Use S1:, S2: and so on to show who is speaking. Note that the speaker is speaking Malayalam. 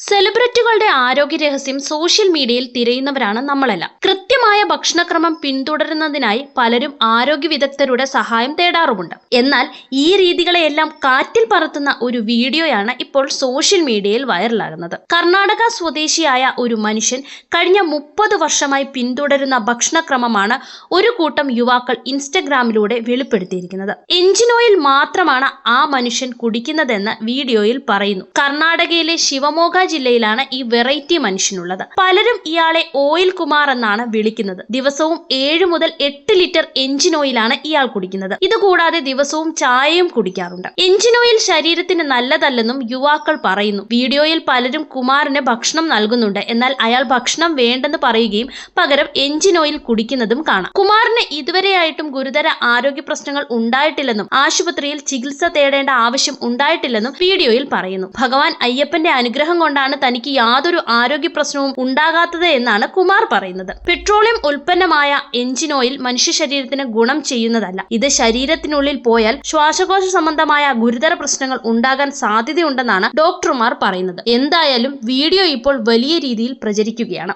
S1: സെലിബ്രിറ്റികളുടെ ആരോഗ്യ രഹസ്യം സോഷ്യൽ മീഡിയയിൽ തിരയുന്നവരാണ് നമ്മളെല്ലാം. കൃത്യമായ ഭക്ഷണക്രമം പിന്തുടരുന്നതിനായി പലരും ആരോഗ്യ വിദഗ്ധരുടെ സഹായം തേടാറുമുണ്ട്. എന്നാൽ ഈ രീതികളെയെല്ലാം കാറ്റിൽ പറത്തുന്ന ഒരു വീഡിയോയാണ് ഇപ്പോൾ സോഷ്യൽ മീഡിയയിൽ വൈറലാകുന്നത്. കർണാടക സ്വദേശിയായ ഒരു മനുഷ്യൻ കഴിഞ്ഞ 30 വർഷമായി പിന്തുടരുന്ന ഭക്ഷണക്രമമാണ് ഒരു കൂട്ടം യുവാക്കൾ ഇൻസ്റ്റഗ്രാമിലൂടെ വെളിപ്പെടുത്തിയിരിക്കുന്നത്. എഞ്ചിൻ ഓയിൽ മാത്രമാണ് ആ മനുഷ്യൻ കുടിക്കുന്നതെന്ന് വീഡിയോയിൽ പറയുന്നു. കർണാടകയിലെ ശിവമോഗ ജില്ലയിലാണ് ഈ വെറൈറ്റി മനുഷ്യനുള്ളത്. പലരും ഇയാളെ ഓയിൽ കുമാർ എന്നാണ് വിളിക്കുന്നത്. ദിവസവും 7 മുതൽ 8 ലിറ്റർ എഞ്ചിൻ ഓയിലാണ് ഇയാൾ കുടിക്കുന്നത്. ഇതുകൂടാതെ ദിവസവും ചായയും കുടിക്കാറുണ്ട്. എഞ്ചിൻ ഓയിൽ ശരീരത്തിന് നല്ലതല്ലെന്നും യുവാക്കൾ പറയുന്നു. വീഡിയോയിൽ പലരും കുമാറിന് ഭക്ഷണം നൽകുന്നുണ്ട്. എന്നാൽ അയാൾ ഭക്ഷണം വേണ്ടെന്ന് പറയുകയും പകരം എഞ്ചിൻ ഓയിൽ കുടിക്കുന്നതും കാണാം. കുമാറിന് ഇതുവരെയായിട്ടും ഗുരുതര ആരോഗ്യ പ്രശ്നങ്ങൾ ഉണ്ടായിട്ടില്ലെന്നും ആശുപത്രിയിൽ ചികിത്സ തേടേണ്ട ആവശ്യം ഉണ്ടായിട്ടില്ലെന്നും വീഡിയോയിൽ പറയുന്നു. ഭഗവാൻ അയ്യപ്പന്റെ അനുഗ്രഹം കൊണ്ടാണ് തനിക്ക് യാതൊരു ആരോഗ്യ പ്രശ്നവും ഉണ്ടാകാത്തത് എന്നാണ് കുമാർ പറയുന്നത്. പെട്രോളിയം ഉൽപ്പന്നമായ എഞ്ചിൻ ഓയിൽ മനുഷ്യ ശരീരത്തിന് ഗുണം ചെയ്യുന്നതല്ല. ഇത് ശരീരത്തിനുള്ളിൽ പോയാൽ ശ്വാസകോശ സംബന്ധമായ ഗുരുതര പ്രശ്നങ്ങൾ ഉണ്ടാകാൻ സാധ്യതയുണ്ടെന്നാണ് ഡോക്ടർമാർ പറയുന്നത്. എന്തായാലും വീഡിയോ ഇപ്പോൾ വലിയ രീതിയിൽ പ്രചരിക്കുകയാണ്.